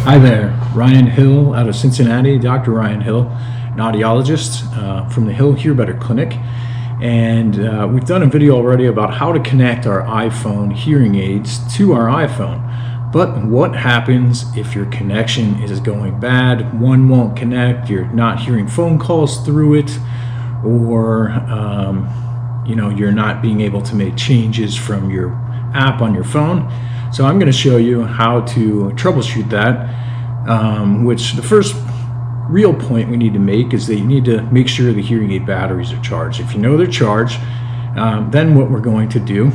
Hi there, Ryan Hill out of Cincinnati, Dr. Ryan Hill, an audiologist from the Hill Hear Better Clinic. And we've done a video already about how to connect our iPhone hearing aids to our iPhone. But what happens if your connection is going bad? One won't connect, you're not hearing phone calls through it, or you're not being able to make changes from your app on your phone. So I'm going to show you how to troubleshoot that, which the first real point we need to make is that you need to make sure the hearing aid batteries are charged. If you know they're charged, then what we're going to do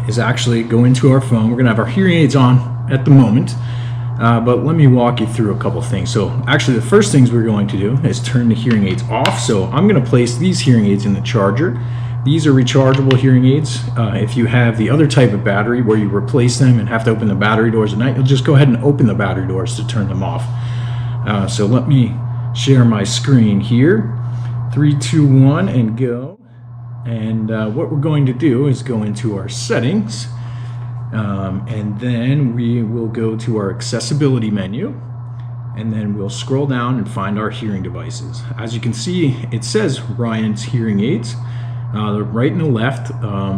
is actually go into our phone. We're going to have our hearing aids on at the moment, but let me walk you through a couple things. So actually the first things we're going to do is turn the hearing aids off. So I'm going to place these hearing aids in the charger. These are rechargeable hearing aids. If you have the other type of battery where you replace them and have to open the battery doors at night, you'll just go ahead and open the battery doors to turn them off. So let me share my screen here. 3, 2, 1, and go. And what we're going to do is go into our settings, and then we will go to our accessibility menu, and then we'll scroll down and find our hearing devices. As you can see, it says Ryan's hearing aids. They're right and the left,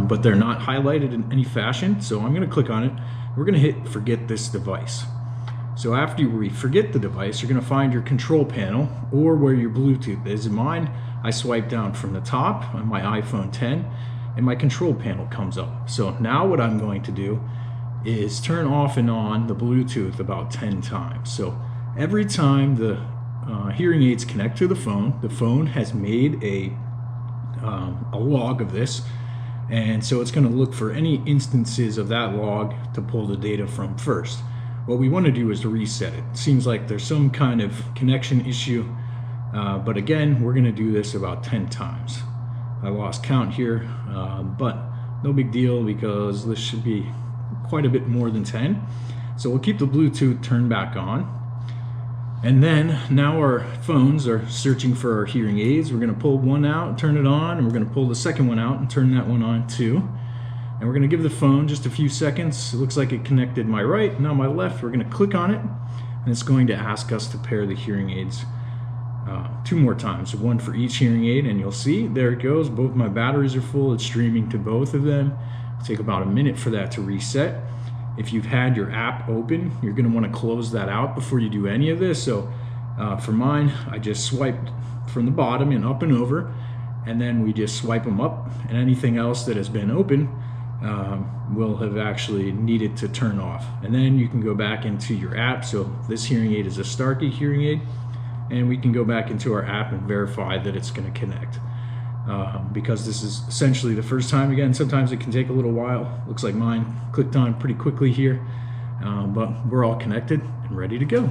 but they're not highlighted in any fashion. So I'm going to click on it. We're going to hit forget this device. So after we forget the device, you're going to find your control panel or where your Bluetooth is. In mine, I swipe down from the top on my iPhone 10 and my control panel comes up. So now what I'm going to do is turn off and on the Bluetooth about 10 times. So every time the hearing aids connect to the phone has made a log of this, and so it's going to look for any instances of that log to pull the data from first. What we want to do is to reset it. It seems like there's some kind of connection issue, but again, we're going to do this about 10 times. I lost count here, but no big deal because this should be quite a bit more than 10. So we'll keep the Bluetooth turned back on. And then now our phones are searching for our hearing aids. We're going to pull one out and turn it on, and we're going to pull the second one out and turn that one on too. And we're going to give the phone just a few seconds. It looks like it connected my right. Now my left, we're going to click on it, and it's going to ask us to pair the hearing aids 2 more times, one for each hearing aid, and you'll see there it goes. Both my batteries are full. It's streaming to both of them. It'll take about a minute for that to reset. If you've had your app open, you're going to want to close that out before you do any of this. So for mine, I just swiped from the bottom and up and over, and then we just swipe them up, and anything else that has been open will have actually needed to turn off. And then you can go back into your app. So this hearing aid is a Starkey hearing aid, and we can go back into our app and verify that it's going to connect. Because this is essentially the first time. Again, sometimes it can take a little while. Looks like mine clicked on pretty quickly here, but we're all connected and ready to go.